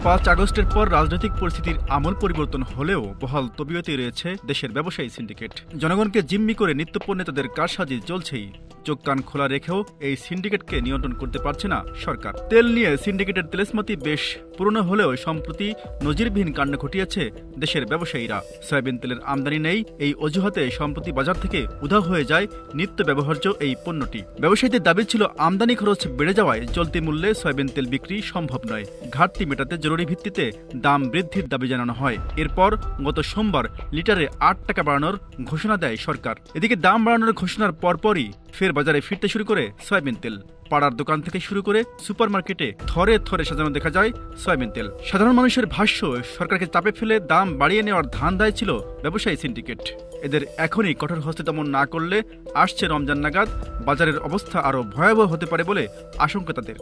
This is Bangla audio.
5 আগস্টের পর রাজনৈতিক পরিস্থিতির আমূল পরিবর্তন হলেও বহাল তবিয়তে রয়েছে দেশের ব্যবসায়ী সিন্ডিকেট। জনগণকে জিম্মি করে নিত্যপণ্যে তাদের কারসাজি চলছেই। চোখ কান খোলা রেখেও এই সিন্ডিকেটকে নিয়ন্ত্রণ করতে পারছে না সরকার। তেল নিয়ে সিন্ডিকেটের তেলেসমাতি বেশ পুরনো হলেও সম্প্রতি নজিরবিহীন কাণ্ড ঘটিয়েছে দেশের ব্যবসায়ীরা। সয়াবিন তেলের আমদানি নেই, এই অজুহাতে সম্প্রতি বাজার থেকে উধাও হয়ে যায় নিত্য ব্যবহার্য এই পণ্যটি। ব্যবসায়ীদের দাবি ছিল আমদানি খরচ বেড়ে যাওয়ায় চলতি মূল্যে সয়াবিন তেল বিক্রি সম্ভব নয়। ঘাটতি মেটাতে জরুরি ভিত্তিতে দাম বৃদ্ধির দাবি জানানো হয়। এরপর গত সোমবার লিটারে 8 টাকা বাড়ানোর ঘোষণা দেয় সরকার। এদিকে দাম বাড়ানোর ঘোষণার পরপরই ফের বাজারে ফিরতে শুরু করে সয়াবিন তেল। পাড়ার দোকান থেকে শুরু করে সুপারমার্কেটে থরে থরে সাজানো দেখা যায় সয়াবিন তেল। সাধারণ মানুষের ভাষ্য, সরকারকে চাপে ফেলে দাম বাড়িয়ে নেওয়ার ধান্দায় ছিল ব্যবসায়ী সিন্ডিকেট। এদের এখনই কঠোর হস্তে দমন না করলে আসছে রমজান নাগাদ বাজারের অবস্থা আরও ভয়াবহ হতে পারে বলে আশঙ্কা তাদের।